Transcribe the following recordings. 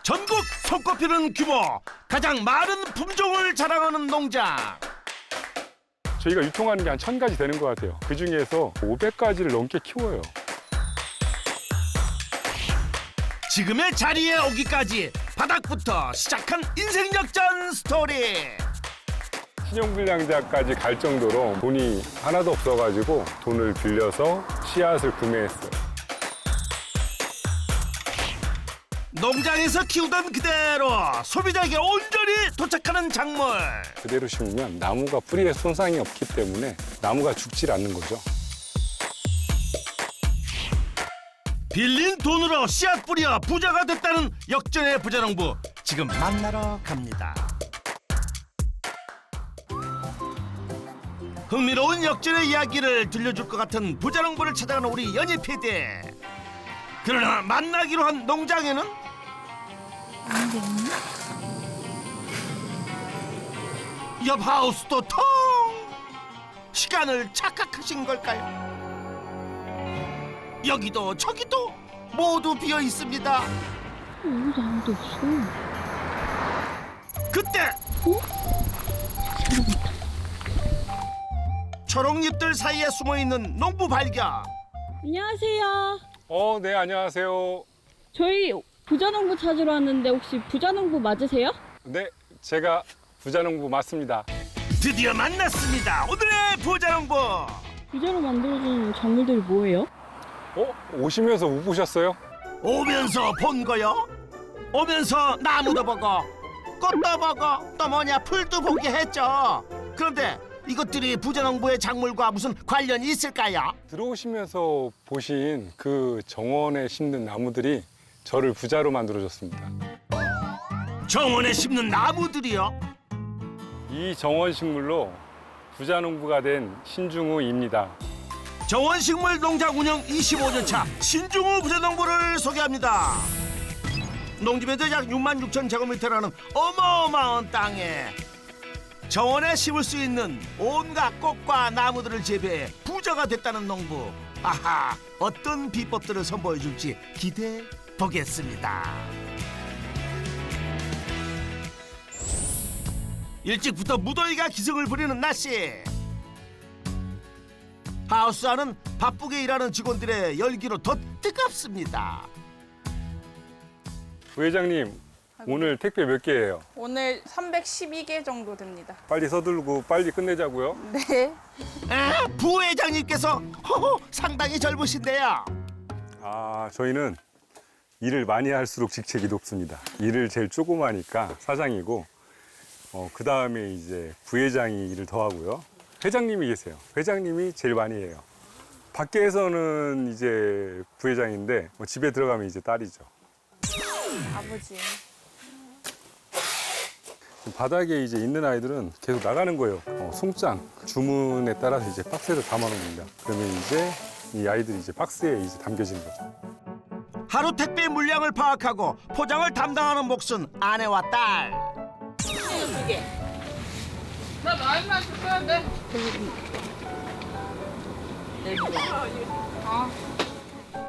전국 손꼽히는 규모, 가장 많은 품종을 자랑하는 농장. 저희가 유통하는 게 한 1000가지 되는 것 같아요. 그중에서 500가지를 넘게 키워요. 지금의 자리에 오기까지 바닥부터 시작한 인생 역전 스토리. 신용불량자까지 갈 정도로 돈이 하나도 없어가지고 돈을 빌려서 씨앗을 구매했어요. 농장에서 키우던 그대로 소비자에게 온전히 도착하는 작물. 그대로 심으면 나무가 뿌리에 손상이 없기 때문에 나무가 죽질 않는 거죠. 빌린 돈으로 씨앗 뿌려 부자가 됐다는 역전의 부자농부, 지금 만나러 갑니다. 흥미로운 역전의 이야기를 들려줄 것 같은 부자농부를 찾아가는 우리 연희 PD. 그러나 만나기로 한 농장에는 옆 하우스도 텅. 시간을 착각하신 걸까요? 여기도 저기도 모두 비어 있습니다. 여기도 아무도 없어. 그때 초록잎들 사이에 숨어있는 농부 발견. 안녕하세요. 네, 안녕하세요. 저희 부자농부 찾으러 왔는데 혹시 부자농부 맞으세요? 네, 제가 부자농부 맞습니다. 드디어 만났습니다. 오늘의 부자농부. 부자로 만들어주는 작물들이 뭐예요? 오시면서 못 보셨어요? 오면서 본 거요? 오면서 나무도 보고 꽃도 보고 또 뭐냐 풀도 보게 했죠. 그런데 이것들이 부자농부의 작물과 무슨 관련이 있을까요? 들어오시면서 보신 그 정원에 심는 나무들이 저를 부자로 만들어줬습니다. 정원에 심는 나무들이요? 이 정원 식물로 부자농부가 된 신중우입니다. 정원식물 농장 운영 25년 차 신중우 부자농부를 소개합니다. 농지면적 약 6만 6천 제곱미터라는 어마어마한 땅에 정원에 심을 수 있는 온갖 꽃과 나무들을 재배해 부자가 됐다는 농부. 아하, 어떤 비법들을 선보여줄지 기대해 보겠습니다. 일찍부터 무더위가 기승을 부리는 날씨. 하우스 안은 바쁘게 일하는 직원들의 열기로 더 뜨겁습니다. 부회장님, 오늘 택배 몇 개예요? 오늘 312개 정도 됩니다. 빨리 서두르고 빨리 끝내자고요. 네. 부회장님께서 상당히 젊으신데요. 저희는 일을 많이 할수록 직책이 높습니다. 일을 제일 조금 하니까 사장이고, 그 다음에 이제 부회장이 일을 더 하고요. 회장님이 계세요. 회장님이 제일 많이 해요. 밖에서는 이제 부회장인데 집에 들어가면 이제 딸이죠. 아버지. 바닥에 이제 있는 아이들은 계속 나가는 거예요. 송장 주문에 따라서 이제 박스에다 담아놓습니다. 그러면 이제 이 아이들이 이제 박스에 이제 담겨지는 거죠. 하루 택배 물량을 파악하고 포장을 담당하는 몫은 아내와 딸. 나 나이만 줬어야 돼.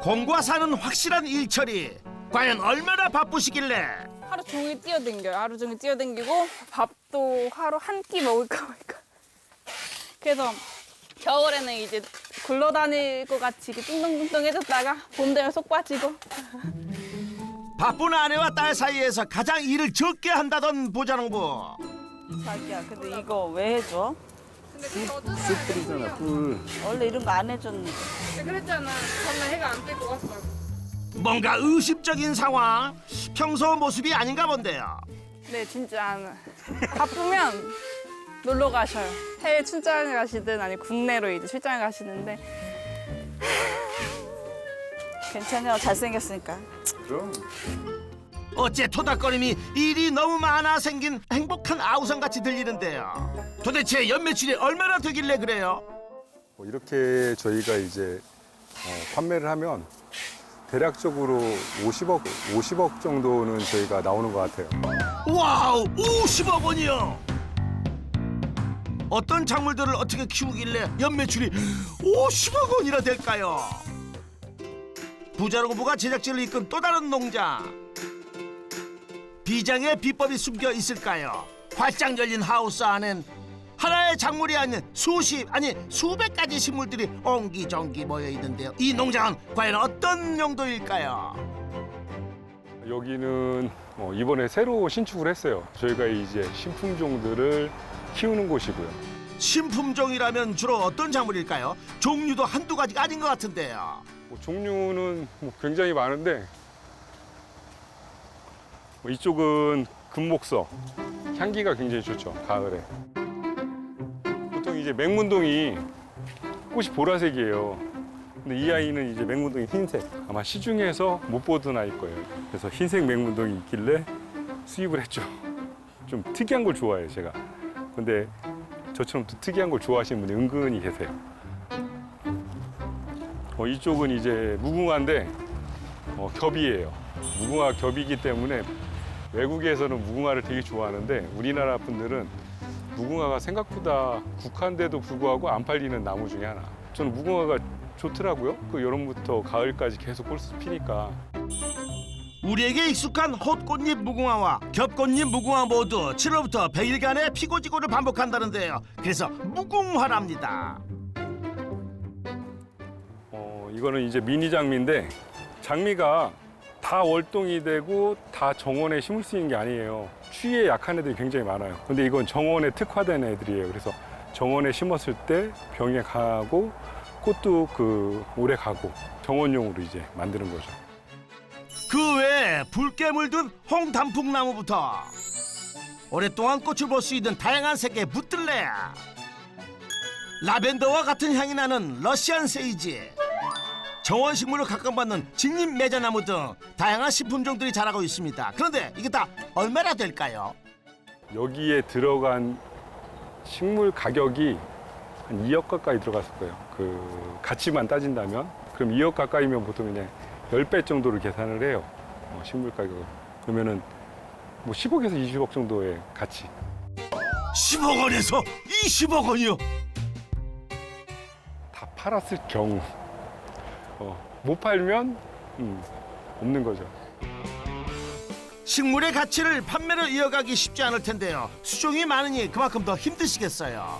공과 사는 확실한 일처리. 과연 얼마나 바쁘시길래 하루 종일 뛰어댕겨요. 하루 종일 뛰어댕기고 밥도 하루 한 끼 먹을까 말까. 그래서 겨울에는 이제 굴러다닐 것 같이 이렇게 뚱뚱뚱뚱해졌다가 봄 되면 속 빠지고. 바쁜 아내와 딸 사이에서 가장 일을 적게 한다던 부자농부. 자기야, 근데 이거 왜 해줘? 쑥 뿌리잖아, 뿔. 원래 이런 거 안 해줬는데. 그랬잖아. 정말 해가 안 뜰 것 같아. 뭔가 의심적인 상황. 평소 모습이 아닌가 본데요. 네, 진짜 바쁘면 놀러 가셔요. 해외 출장을 가시든 아니면 국내로 이제 출장을 가시는데 괜찮아요, 잘생겼으니까. 그럼. 어째 토닥거림이 일이 너무 많아 생긴 행복한 아우성같이 들리는데요. 도대체 연매출이 얼마나 되길래 그래요? 이렇게 저희가 이제 판매를 하면 대략적으로 50억 정도는 저희가 나오는 것 같아요. 와우, 50억 원이요. 어떤 작물들을 어떻게 키우길래 연매출이 50억 원이나 될까요? 부자농부가 제작진을 이끈 또 다른 농장. 비장의 비법이 숨겨 있을까요? 활짝 열린 하우스 안엔 하나의 작물이 아닌 수백 가지 식물들이 옹기종기 모여 있는데요. 이 농장은 과연 어떤 용도일까요? 여기는 이번에 새로 신축을 했어요. 저희가 이제 신품종들을 키우는 곳이고요. 신품종이라면 주로 어떤 작물일까요? 종류도 한두 가지가 아닌 것 같은데요. 종류는 굉장히 많은데 이쪽은 금목서, 향기가 굉장히 좋죠, 가을에. 보통 이제 맹문동이 꽃이 보라색이에요. 근데 이 아이는 이제 맹문동이 흰색. 아마 시중에서 못 보던 아이일 거예요. 그래서 흰색 맹문동이 있길래 수입을 했죠. 좀 특이한 걸 좋아해요, 제가. 근데 저처럼 또 특이한 걸 좋아하시는 분이 은근히 계세요. 이쪽은 이제 무궁화인데 겹이에요. 무궁화 겹이기 때문에 외국에서는 무궁화를 되게 좋아하는데 우리나라 분들은 무궁화가 생각보다 국한데도 불구하고 안 팔리는 나무 중에 하나. 저는 무궁화가 좋더라고요. 그 여름부터 가을까지 계속 꿀수 피니까. 우리에게 익숙한 헛꽃잎 무궁화와 겹꽃잎 무궁화 모두 7월부터 100일간의 피고지고를 반복한다는데요. 그래서 무궁화랍니다. 이거는 이제 미니 장미인데 장미가 다 월동이 되고 다 정원에 심을 수 있는 게 아니에요. 추위에 약한 애들이 굉장히 많아요. 근데 이건 정원에 특화된 애들이에요. 그래서 정원에 심었을 때 병에 강하고 꽃도 오래 가고 정원용으로 이제 만드는 거죠. 그 외에 붉게 물든 홍단풍나무부터 오랫동안 꽃을 볼 수 있는 다양한 색의 붓들레아, 라벤더와 같은 향이 나는 러시안 세이지, 정원식물을 각광받는 진잎 매자나무 등 다양한 신품종들이 자라고 있습니다. 그런데 이게 다 얼마나 될까요? 여기에 들어간 식물 가격이 한 2억 가까이 들어갔을 거예요. 그 가치만 따진다면. 그럼 2억 가까이면 보통 그냥 10배 정도를 계산을 해요. 식물 가격을. 그러면은 10억에서 20억 정도의 가치. 10억 원에서 20억 원이요? 다 팔았을 경우. 못 팔면 없는 거죠. 식물의 가치를 판매로 이어가기 쉽지 않을 텐데요. 수종이 많으니 그만큼 더 힘드시겠어요.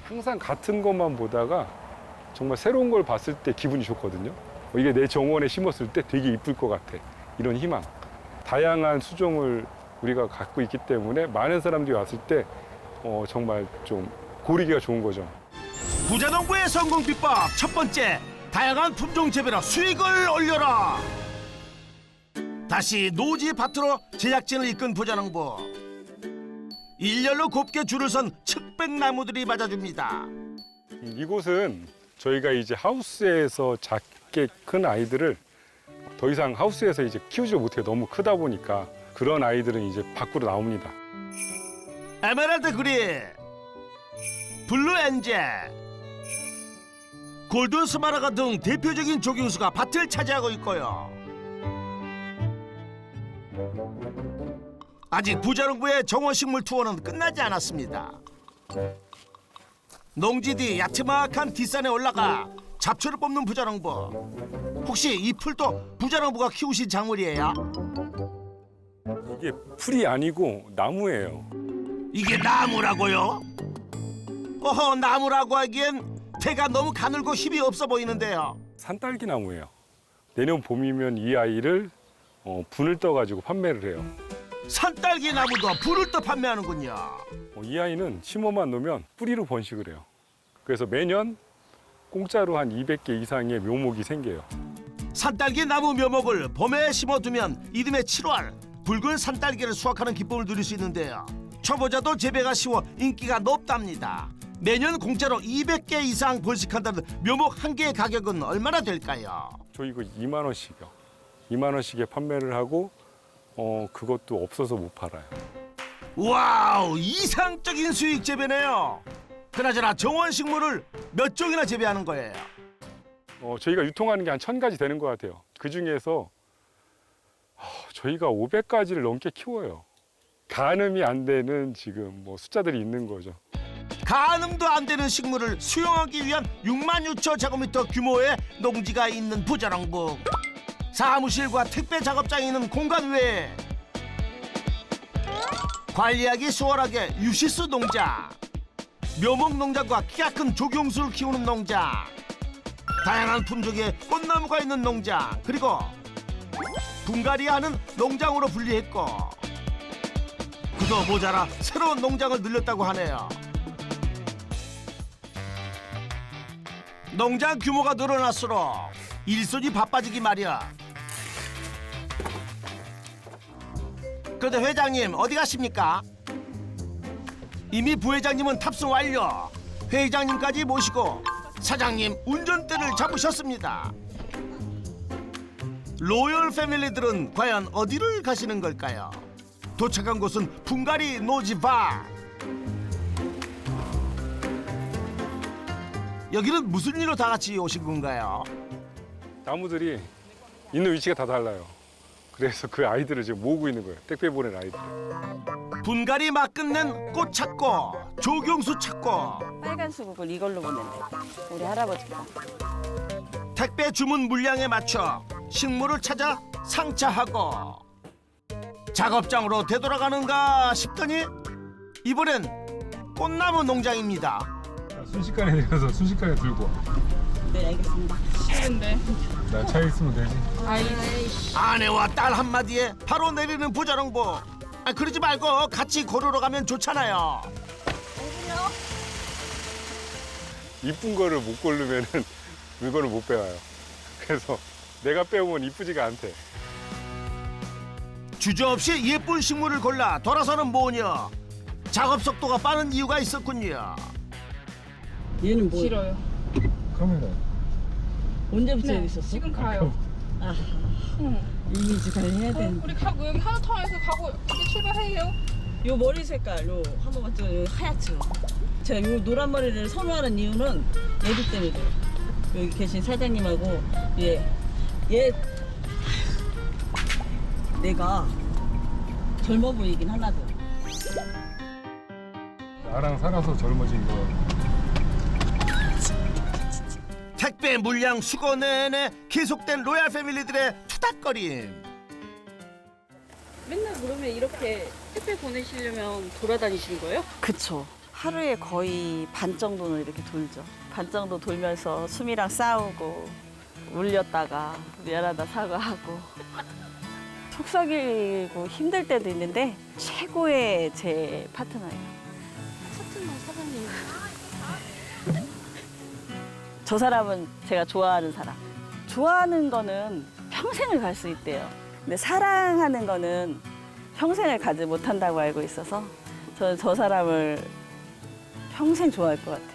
항상 같은 것만 보다가 정말 새로운 걸 봤을 때 기분이 좋거든요. 이게 내 정원에 심었을 때 되게 이쁠 것 같아. 이런 희망. 다양한 수종을 우리가 갖고 있기 때문에 많은 사람들이 왔을 때 정말 좀 고르기가 좋은 거죠. 부자농부의 성공 비법 첫 번째, 다양한 품종 재배로 수익을 올려라. 다시 노지 밭으로 제작진을 이끈 부자농부. 일렬로 곱게 줄을 선 측백나무들이 맞아줍니다. 이곳은 저희가 이제 하우스에서 작게 큰 아이들을 더 이상 하우스에서 이제 키우지 못해요. 너무 크다 보니까 그런 아이들은 이제 밖으로 나옵니다. 에메랄드 그린, 블루 엔젤, 골든 스마라가 등 대표적인 조경수가 밭을 차지하고 있고요. 아직 부자농부의 정원식물 투어는 끝나지 않았습니다. 농지 뒤 야트막한 뒷산에 올라가 잡초를 뽑는 부자농부. 혹시 이 풀도 부자농부가 키우신 작물이에요? 이게 풀이 아니고 나무예요. 이게 나무라고요? 어허, 나무라고 하기엔 대가 너무 가늘고 힘이 없어 보이는데요. 산딸기 나무예요. 내년 봄이면 이 아이를 분을 떠가지고 판매를 해요. 산딸기 나무도 불을 떠 판매하는군요. 이 아이는 심어만 놓으면 뿌리로 번식을 해요. 그래서 매년 공짜로 한 200개 이상의 묘목이 생겨요. 산딸기 나무 묘목을 봄에 심어두면 이듬해 7월 붉은 산딸기를 수확하는 기쁨을 누릴 수 있는데요. 초보자도 재배가 쉬워 인기가 높답니다. 매년 공짜로 200개 이상 번식한다는 묘목 한 개의 가격은 얼마나 될까요? 저 이거 2만 원씩이요. 2만 원씩에 판매를 하고 그것도 없어서 못 팔아요. 와우, 이상적인 수익 재배네요. 그나저나 정원식물을 몇 종이나 재배하는 거예요? 저희가 유통하는 게 한 1000가지 되는 것 같아요. 그중에서 저희가 500가지를 넘게 키워요. 가늠이 안 되는 지금 숫자들이 있는 거죠. 가늠도 안 되는 식물을 수용하기 위한 66,000제곱미터 규모의 농지가 있는 부자농부. 사무실과 택배 작업장이 있는 공간 외에 관리하기 수월하게 유시스 농장, 묘목 농장과 키가 큰 조경수를 키우는 농장, 다양한 품종의 꽃나무가 있는 농장, 그리고 분갈이하는 농장으로 분리했고 그도 모자라 새로운 농장을 늘렸다고 하네요. 농장 규모가 늘어날수록 일손이 바빠지기 마련. 그런데 회장님 어디 가십니까? 이미 부회장님은 탑승 완료. 회장님까지 모시고 사장님 운전대를 잡으셨습니다. 로열 패밀리들은 과연 어디를 가시는 걸까요? 도착한 곳은 분갈이 노지바. 여기는 무슨 일로 다 같이 오신 건가요? 나무들이 있는 위치가 다 달라요. 그래서 그 아이들을 지금 모으고 있는 거예요. 택배 보낸 아이들. 분갈이 막 끝낸 꽃 찾고 조경수 찾고 빨간 수국을 이걸로 보낸대. 우리 할아버지가. 택배 주문 물량에 맞춰 식물을 찾아 상차하고 작업장으로 되돌아가는가 싶더니 이번엔 꽃나무 농장입니다. 순식간에 내려서 순식간에 들고 와. 네, 알겠습니다. 싫은데. 나 차에 있으면 되지. 아내와 딸 한마디에 바로 내리는 부자농부. 그러지 말고 같이 고르러 가면 좋잖아요. 이쁜 거를 못 고르면은 물건을 못 빼와요. 그래서 내가 빼오면 이쁘지가 않대. 주저없이 예쁜 식물을 골라 돌아서는 모녀. 작업 속도가 빠른 이유가 있었군요. 얘는 뭐 싫어요. 카메라. 언제부터 여기 있었어? 지금 가요. 이미지 관리해야 되는데. 우리 가고 여기 한우타운에서 가고 이제 출발해요. 요 머리 색깔 요 한 번만 찍어. 요 하얗죠. 제가 요 노란 머리를 선호하는 이유는 얘들 때문에. 여기 계신 사장님하고 얘 내가 젊어 보이긴 하나도. 나랑 살아서 젊어진 거. 택배 물량 수거 내내 계속된 로얄 패밀리들의 투닥거림. 맨날 그러면 이렇게 택배 보내시려면 돌아다니시는 거예요? 그쵸. 하루에 거의 반 정도는 이렇게 돌죠. 반 정도 돌면서 수미랑 싸우고 울렸다가 미안하다 사과하고 속썩이고 힘들 때도 있는데 최고의 제 파트너예요. 파트너 사장님. 저 사람은 제가 좋아하는 사람. 좋아하는 거는 평생을 갈 수 있대요. 근데 사랑하는 거는 평생을 가지 못한다고 알고 있어서 저는 저 사람을 평생 좋아할 것 같아요.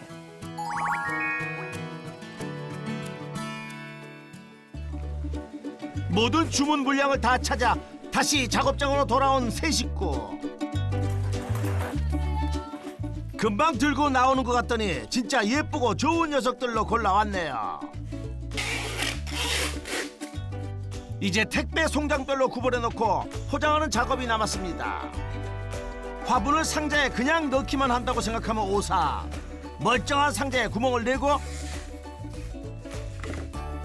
모든 주문 물량을 다 찾아 다시 작업장으로 돌아온 세 식구. 금방 들고 나오는 것 같더니 진짜 예쁘고 좋은 녀석들로 골라왔네요. 이제 택배 송장별로 구분해놓고 포장하는 작업이 남았습니다. 화분을 상자에 그냥 넣기만 한다고 생각하면 오사. 멀쩡한 상자에 구멍을 내고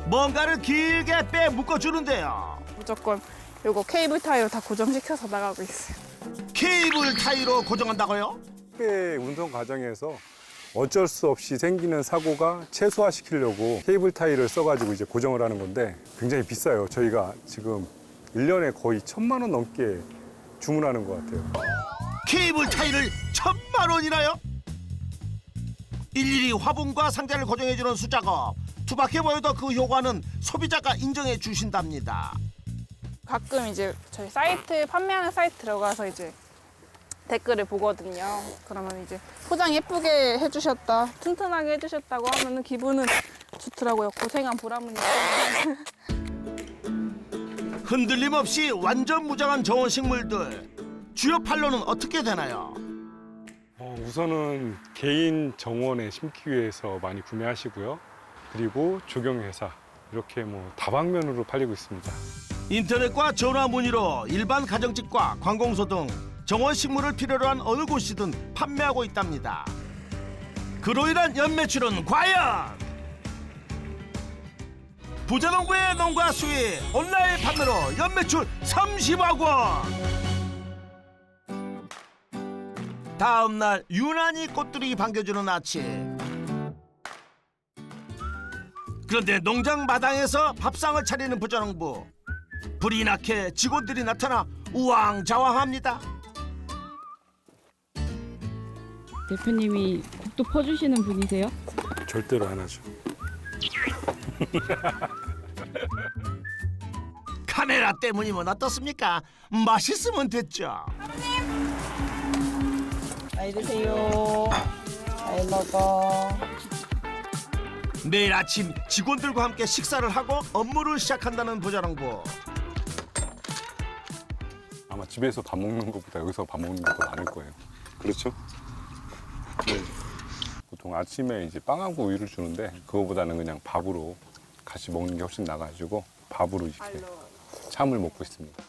뭔가를 길게 빼 묶어주는데요. 무조건 요거 케이블 타이로 다 고정시켜서 나가고 있어요. 케이블 타이로 고정한다고요? 택배 운송 과정에서 어쩔 수 없이 생기는 사고가 최소화시키려고 케이블 타이를 써가지고 이제 고정을 하는 건데 굉장히 비싸요. 저희가 지금 1년에 거의 1,000만 원 넘게 주문하는 것 같아요. 케이블 타이를 1,000만 원이나요? 일일이 화분과 상자를 고정해주는 수작업. 투박해 보여도 그 효과는 소비자가 인정해 주신답니다. 가끔 이제 저희 사이트 판매하는 사이트 들어가서 이제 댓글을 보거든요. 그러면 이제 포장 예쁘게 해주셨다, 튼튼하게 해주셨다고 하면은 기분은 좋더라고요. 고생한 보람은 있어요. 흔들림 없이 완전 무장한 좋은 식물들. 주요 판로는 어떻게 되나요? 우선은 개인 정원에 심기 위해서 많이 구매하시고요. 그리고 조경회사 이렇게 뭐 다방면으로 팔리고 있습니다. 인터넷과 전화 문의로 일반 가정집과 관공서 등 정원 식물을 필요로 한 어느 곳이든 판매하고 있답니다. 그로 인한 연매출은 과연? 부자농부의 농가 수익 온라인 판매로 연매출 30억 원. 다음 날 유난히 꽃들이 반겨주는 아침. 그런데 농장 마당에서 밥상을 차리는 부자농부. 불이 나게 직원들이 나타나 우왕좌왕합니다. 대표님이 국도 퍼주시는 분이세요? 절대로 안 하죠. 카메라 때문이면 어떻습니까? 맛있으면 됐죠. 많이 드세요. 많이 먹어. 매일 아침 직원들과 함께 식사를 하고 업무를 시작한다는 부자농부. 아마 집에서 밥 먹는 것보다 여기서 밥 먹는 게 더 많을 거예요. 그렇죠? 네. 보통 아침에 이제 빵하고 우유를 주는데 그거보다는 그냥 밥으로 같이 먹는 게 훨씬 나가지고 밥으로 이렇게 참을 먹고 있습니다.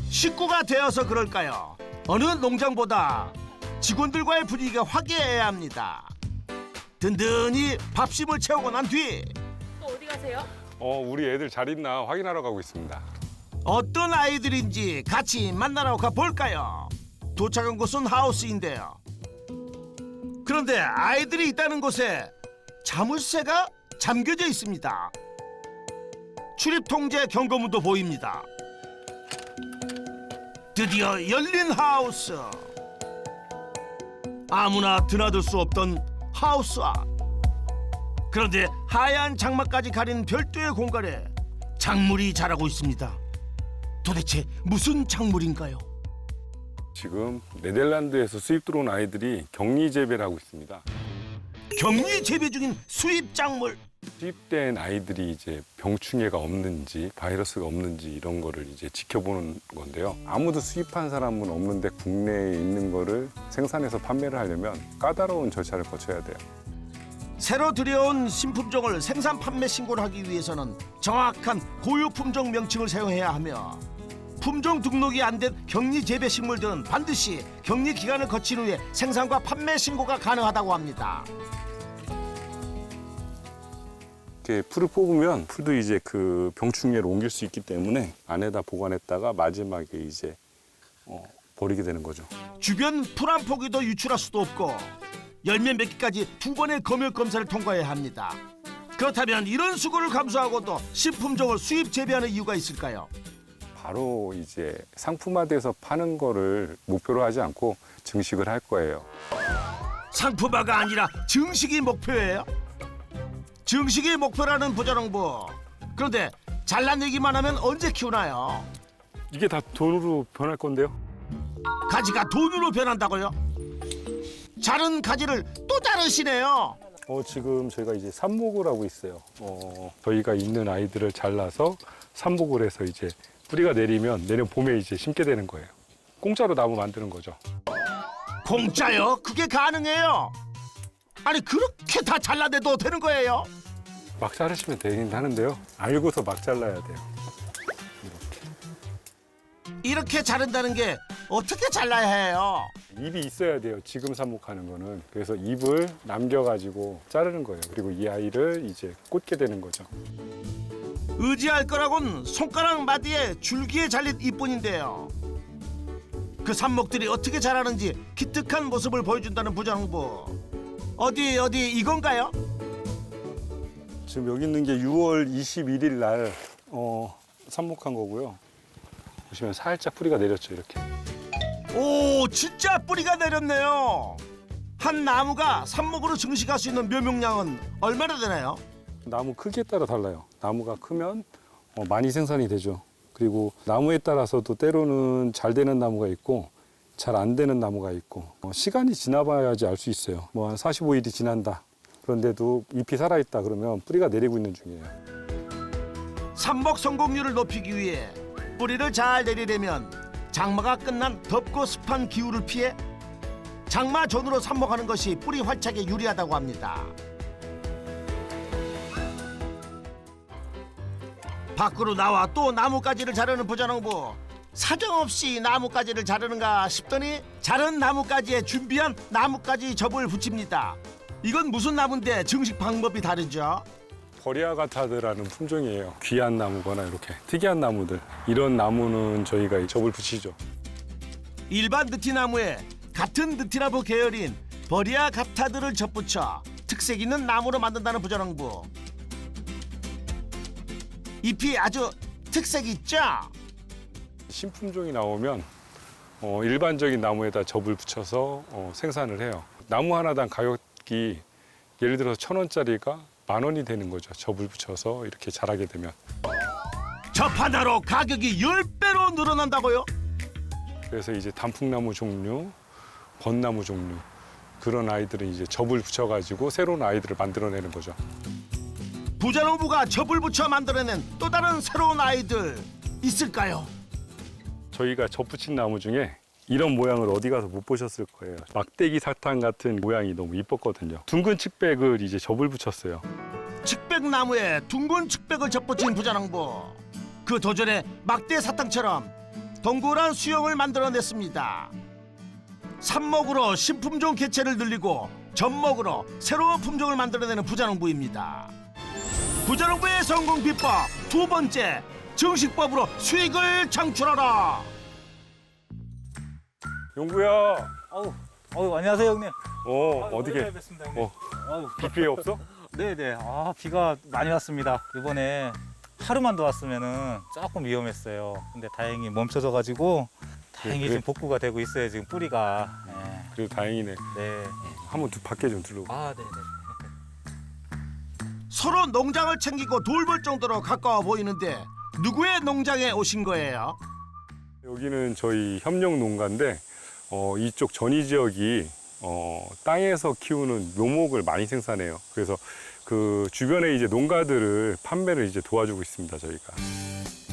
식구가 되어서 그럴까요? 어느 농장보다 직원들과의 분위기가 화기애애해야 합니다. 든든히 밥심을 채우고 난 뒤 또 어디 가세요? 우리 애들 잘 있나 확인하러 가고 있습니다. 어떤 아이들인지 같이 만나러 가볼까요? 도착한 곳은 하우스인데요. 그런데 아이들이 있다는 곳에 자물쇠가 잠겨져 있습니다. 출입 통제 경고문도 보입니다. 드디어 열린 하우스. 아무나 드나들 수 없던 하우스 앞. 그런데 하얀 장막까지 가린 별도의 공간에 작물이 자라고 있습니다. 도대체 무슨 작물인가요? 지금 네덜란드에서 수입 들어온 아이들이 격리 재배를 하고 있습니다. 격리 재배 중인 수입 작물. 수입된 아이들이 이제 병충해가 없는지 바이러스가 없는지 이런 거를 이제 지켜보는 건데요. 아무도 수입한 사람은 없는데 국내에 있는 거를 생산해서 판매를 하려면 까다로운 절차를 거쳐야 돼요. 새로 들여온 신품종을 생산 판매 신고를 하기 위해서는 정확한 고유 품종 명칭을 사용해야 하며 품종 등록이 안 된 격리 재배 식물들은 반드시 격리 기간을 거친 후에 생산과 판매 신고가 가능하다고 합니다. 이렇게 풀을 뽑으면 풀도 이제 그 병충해를 옮길 수 있기 때문에 안에다 보관했다가 마지막에 이제 버리게 되는 거죠. 주변 풀 한 포기도 유출할 수도 없고 열매 맺기까지 2번의 검역 검사를 통과해야 합니다. 그렇다면 이런 수고를 감수하고도 신품종을 수입 재배하는 이유가 있을까요? 바로 이제 상품화돼서 파는 거를 목표로 하지 않고 증식을 할 거예요. 상품화가 아니라 증식이 목표예요? 증식이 목표라는 부자농부. 그런데 잘라내기만 하면 언제 키우나요? 이게 다 돈으로 변할 건데요. 가지가 돈으로 변한다고요? 자른 가지를 또 자르시네요. 지금 저희가 이제 삽목을 하고 있어요. 저희가 있는 아이들을 잘라서 삽목을 해서 이제 뿌리가 내리면 내년 봄에 이제 심게 되는 거예요. 공짜로 나무 만드는 거죠. 공짜요? 그게 가능해요? 아니 그렇게 다 잘라내도 되는 거예요? 막 자르시면 되긴 하는데요. 알고서 막 잘라야 돼요. 이렇게 자른다는 게 어떻게 잘라야 해요? 잎이 있어야 돼요. 지금 삽목하는 거는. 그래서 잎을 남겨가지고 자르는 거예요. 그리고 이 아이를 이제 꽂게 되는 거죠. 의지할 거라곤 손가락 마디에 줄기에 잘린 잎뿐인데요. 그 삽목들이 어떻게 자라는지 기특한 모습을 보여준다는 부자농부. 어디 이건가요? 지금 여기 있는 게 6월 21일 날 삽목한 거고요. 보시면 살짝 뿌리가 내렸죠, 이렇게. 오, 진짜 뿌리가 내렸네요. 한 나무가 삽목으로 증식할 수 있는 묘목량은 얼마나 되나요? 나무 크기에 따라 달라요. 나무가 크면 많이 생산이 되죠. 그리고 나무에 따라서도 때로는 잘 되는 나무가 있고 잘 안 되는 나무가 있고 시간이 지나봐야지 알 수 있어요. 뭐 한 45일이 지난다. 그런데도 잎이 살아있다 그러면 뿌리가 내리고 있는 중이에요. 삽목 성공률을 높이기 위해 뿌리를 잘 내리려면 장마가 끝난 덥고 습한 기후를 피해 장마 전후로 삽목하는 것이 뿌리 활착에 유리하다고 합니다. 밖으로 나와 또 나뭇가지를 자르는 부자농부. 사정없이 나뭇가지를 자르는가 싶더니 자른 나뭇가지에 준비한 나뭇가지 접을 붙입니다. 이건 무슨 나무인데 증식 방법이 다르죠? 버리아가타드라는 품종이에요. 귀한 나무거나 이렇게 특이한 나무들. 이런 나무는 저희가 접을 붙이죠. 일반 느티나무에 같은 느티나무 계열인 버리아 갑타드를 접붙여 특색 있는 나무로 만든다는 부자농부. 잎이 아주 특색 있죠? 신품종이 나오면 일반적인 나무에다 접을 붙여서 생산을 해요. 나무 하나당 가격이 예를 들어서 1,000원짜리가 10,000원이 되는 거죠. 접을 붙여서 이렇게 자라게 되면. 접 하나로 가격이 10배로 늘어난다고요? 그래서 이제 단풍나무 종류, 벚나무 종류 그런 아이들은 이제 접을 붙여가지고 새로운 아이들을 만들어내는 거죠. 부자농부가 접을 붙여 만들어낸 또 다른 새로운 아이들 있을까요? 저희가 접 붙인 나무 중에 이런 모양을 어디 가서 못 보셨을 거예요. 막대기 사탕 같은 모양이 너무 이뻤거든요. 둥근 측백을 이제 접을 붙였어요. 측백나무에 둥근 측백을 접붙인 부자농부. 그 도전에 막대 사탕처럼 동그란 수영을 만들어냈습니다. 삽목으로 신품종 개체를 늘리고 접목으로 새로운 품종을 만들어내는 부자농부입니다. 부자농부의 성공 비법 두 번째, 정식법으로 수익을 창출하라. 용구야. 안녕하세요 형님. 어떻게? 오랜만에 뵙습니다, 형님. 비 피해 없어? 네네. 비가 많이 왔습니다. 이번에 하루만 더 왔으면은 조금 위험했어요. 근데 다행히 멈춰져가지고 다행히 그래. 지금 복구가 되고 있어요. 지금 뿌리가. 네. 그래도 다행이네. 네. 한번 밖에 좀 들러고. 네네. 서로 농장을 챙기고 돌볼 정도로 가까워 보이는데 누구의 농장에 오신 거예요? 여기는 저희 협력 농가인데 이쪽 전이 지역이 땅에서 키우는 묘목을 많이 생산해요. 그래서 그 주변에 이제 농가들을 판매를 이제 도와주고 있습니다. 저희가.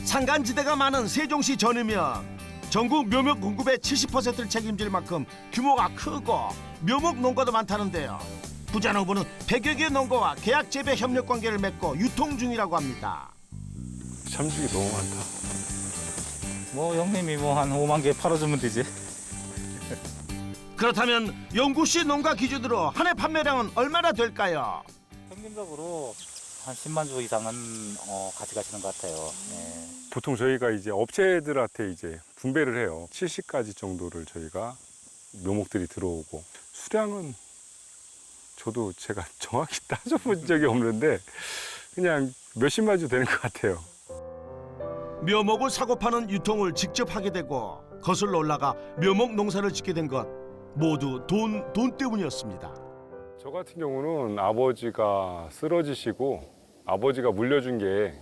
산간지대가 많은 세종시 전이면 전국 묘목 공급의 70%를 책임질 만큼 규모가 크고 묘목 농가도 많다는데요. 부자농부는 100여 개 농가와 계약 재배 협력 관계를 맺고 유통 중이라고 합니다. 참죽이 너무 많다. 형님이 한 5만 개 팔아주면 되지. 그렇다면 영구씨 농가 기준으로 한 해 판매량은 얼마나 될까요? 평균적으로 한 10만 주 이상은 가져가시는 것 같아요. 네. 보통 저희가 이제 업체들한테 이제 분배를 해요. 70가지 정도를 저희가 묘목들이 들어오고 수량은 저도 제가 정확히 따져본 적이 없는데 그냥 몇십만 주 되는 것 같아요. 묘목을 사고 파는 유통을 직접 하게 되고 거슬러 올라가 묘목 농사를 짓게 된 것 모두 돈 때문이었습니다. 저 같은 경우는 아버지가 쓰러지시고 아버지가 물려준 게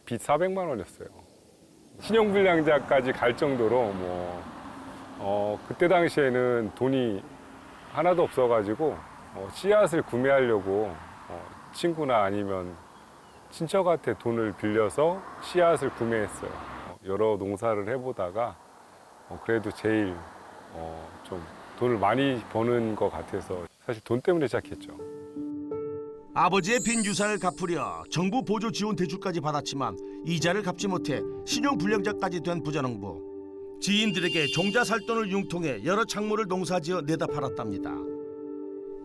빚 400만 원이었어요. 신용불량자까지 갈 정도로 그때 당시에는 돈이 하나도 없어가지고 씨앗을 구매하려고 친구나 아니면 친척한테 돈을 빌려서 씨앗을 구매했어요. 여러 농사를 해보다가 그래도 제일 좀 돈을 많이 버는 것 같아서 사실 돈 때문에 시작했죠. 아버지의 빈 유산을 갚으려 정부 보조 지원 대출까지 받았지만 이자를 갚지 못해 신용불량자까지 된 부자농부. 지인들에게 종자 살 돈을 융통해 여러 작물을 농사지어 내다 팔았답니다.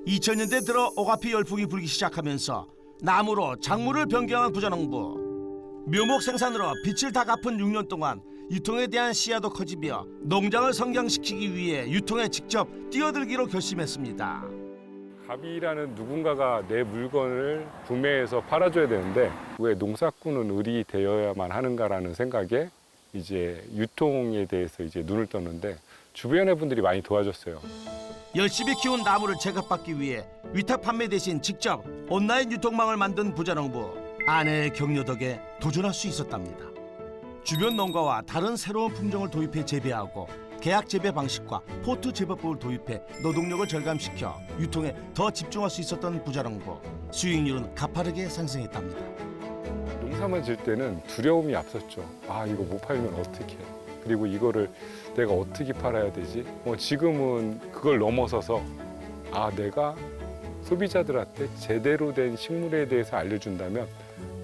2000년대 들어 오가피 열풍이 불기 시작하면서 나무로 작물을 변경한 부자농부. 묘목 생산으로 빚을 다 갚은 6년 동안 유통에 대한 시야도 커지며 농장을 성장시키기 위해 유통에 직접 뛰어들기로 결심했습니다. 갑이라는 누군가가 내 물건을 구매해서 팔아줘야 되는데 왜 농사꾼은 을이 되어야만 하는가라는 생각에 이제 유통에 대해서 이제 눈을 떴는데 주변의 분들이 많이 도와줬어요. 열심히 키운 나무를 제값받기 위해 위탁 판매 대신 직접 온라인 유통망을 만든 부자농부. 아내의 격려 덕에 도전할 수 있었답니다. 주변 농가와 다른 새로운 품종을 도입해 재배하고 계약 재배 방식과 포트 재배법을 도입해 노동력을 절감시켜 유통에 더 집중할 수 있었던 부자농부. 수익률은 가파르게 상승했답니다. 농사만 질 때는 두려움이 앞섰죠. 이거 못 팔면 어떻게 해? 그리고 이거를 내가 어떻게 팔아야 되지? 지금은 그걸 넘어서서 내가 소비자들한테 제대로 된 식물에 대해서 알려준다면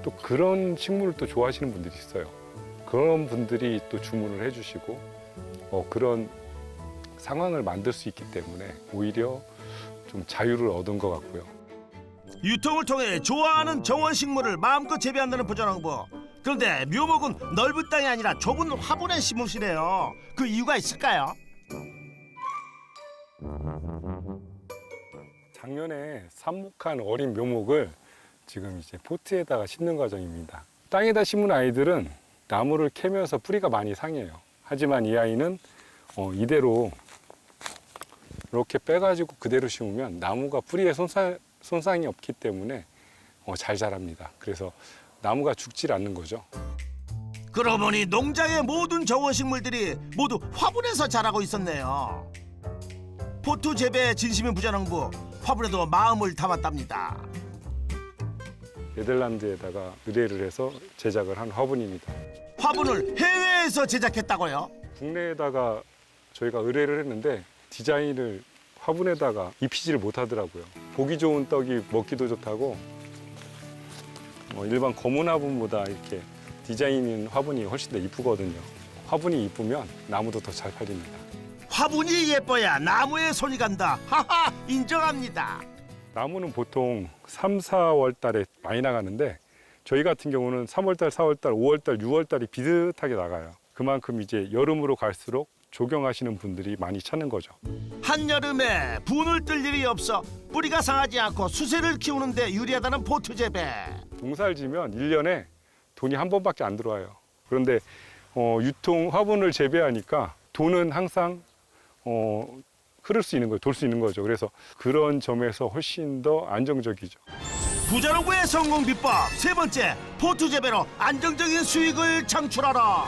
또 그런 식물을 또 좋아하시는 분들이 있어요. 그런 분들이 또 주문을 해주시고 그런 상황을 만들 수 있기 때문에 오히려 좀 자유를 얻은 것 같고요. 유통을 통해 좋아하는 정원식물을 마음껏 재배한다는 부자농부. 그런데 묘목은 넓은 땅이 아니라 좁은 화분에 심으시네요. 그 이유가 있을까요? 작년에 삽목한 어린 묘목을 지금 이제 포트에다가 심는 과정입니다. 땅에다 심은 아이들은 나무를 캐면서 뿌리가 많이 상해요. 하지만 이 아이는 이대로 이렇게 빼가지고 그대로 심으면 나무가 뿌리에 손상이 없기 때문에 잘 자랍니다. 그래서 나무가 죽질 않는 거죠. 그러고 보니 농장의 모든 정원식물들이 모두 화분에서 자라고 있었네요. 포트 재배 진심인 부자농부, 화분에도 마음을 담았답니다. 네덜란드에다가 의뢰를 해서 제작을 한 화분입니다. 화분을 해외에서 제작했다고요? 국내에다가 저희가 의뢰를 했는데 디자인을 화분에다가 입히지를 못하더라고요. 보기 좋은 떡이 먹기도 좋다고 일반 검은 화분보다 이렇게 디자인 있는 화분이 훨씬 더 이쁘거든요. 화분이 이쁘면 나무도 더 잘 팔립니다. 화분이 예뻐야 나무에 손이 간다. 하하, 인정합니다. 나무는 보통 3, 4월 달에 많이 나가는데 저희 같은 경우는 3월 달, 4월 달, 5월 달, 6월 달이 비슷하게 나가요. 그만큼 이제 여름으로 갈수록 조경하시는 분들이 많이 찾는 거죠. 한여름에 분을 뜰 일이 없어 뿌리가 상하지 않고 수세를 키우는데 유리하다는 포트 재배. 농사를 지면 1년에 돈이 한 번밖에 안 들어와요. 그런데 유통 화분을 재배하니까 돈은 항상 흐를 수 있는 거예요. 돌 수 있는 거죠. 그래서 그런 점에서 훨씬 더 안정적이죠. 부자농부의 성공 비법 세 번째, 포트 재배로 안정적인 수익을 창출하라.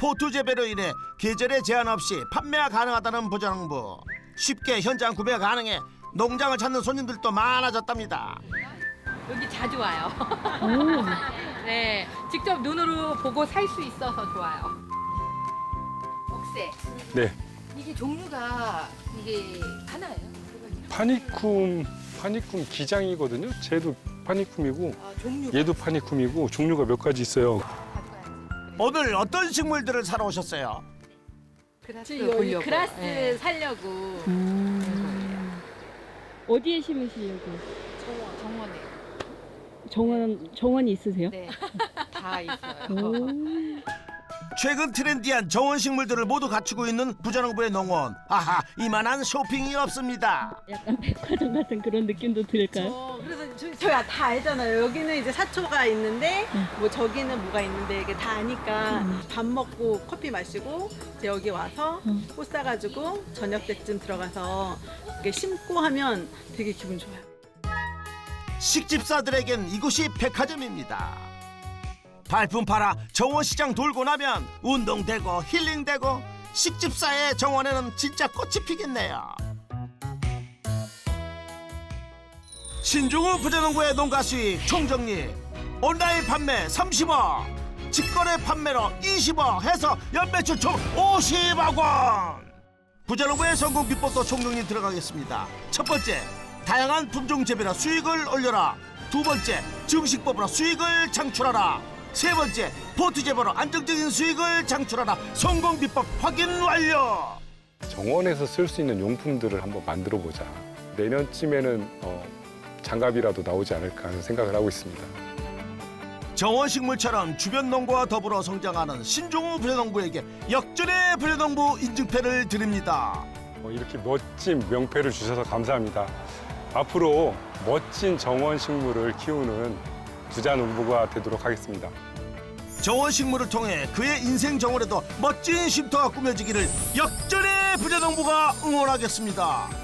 포트 재배로 인해 계절에 제한 없이 판매가 가능하다는 부자농부. 쉽게 현장 구매가 가능해 농장을 찾는 손님들도 많아졌답니다. 여기 자주 와요. 네, 직접 눈으로 보고 살 수 있어서 좋아요. 옥새, 네, 이게 종류가 이게 하나예요? 파니쿰 기장이거든요. 쟤도 파니쿰이고 종류가 얘도 파니쿰이고 종류가 몇 가지 있어요. 오늘 어떤 식물들을 사러 오셨어요? 그라스 보려고. 그라스 살려고. 어디에 심으시려고? 정원에. 정원이 있으세요? 네, 다 있어요. 오. 최근 트렌디한 정원식물들을 모두 갖추고 있는 부자농부의 농원. 아하, 이만한 쇼핑이 없습니다. 약간 백화점 같은 그런 느낌도 들까요? 그래서 저희 다 알잖아요. 여기는 이제 사초가 있는데 뭐 저기는 뭐가 있는데 이게 다 아니까 밥 먹고 커피 마시고 이제 여기 와서 꽃 사가지고 저녁 때쯤 들어가서 이렇게 심고 하면 되게 기분 좋아요. 식집사들에겐 이곳이 백화점입니다. 발품 팔아 정원시장 돌고 나면 운동되고 힐링되고 식집사의 정원에는 진짜 꽃이 피겠네요. 신중우 부자농부의 농가 수익 총정리. 온라인 판매 30억, 직거래 판매로 20억 해서 연매출 총 50억 원. 부자농부의 성공 비법도 총정리 들어가겠습니다. 첫 번째, 다양한 품종 재배로 수익을 올려라. 두 번째, 증식법으로 수익을 창출하라. 세 번째, 포트 재배로 안정적인 수익을 창출하라. 성공 비법 확인 완료. 정원에서 쓸 수 있는 용품들을 한번 만들어 보자. 내년쯤에는 장갑이라도 나오지 않을까 하는 생각을 하고 있습니다. 정원식물처럼 주변 농가와 더불어 성장하는 신종우 부자농부에게 역전의 부자농부 인증패를 드립니다. 이렇게 멋진 명패를 주셔서 감사합니다. 앞으로 멋진 정원 식물을 키우는 부자농부가 되도록 하겠습니다. 정원식물을 통해 그의 인생 정원에도 멋진 쉼터가 꾸며지기를 역전의 부자농부가 응원하겠습니다.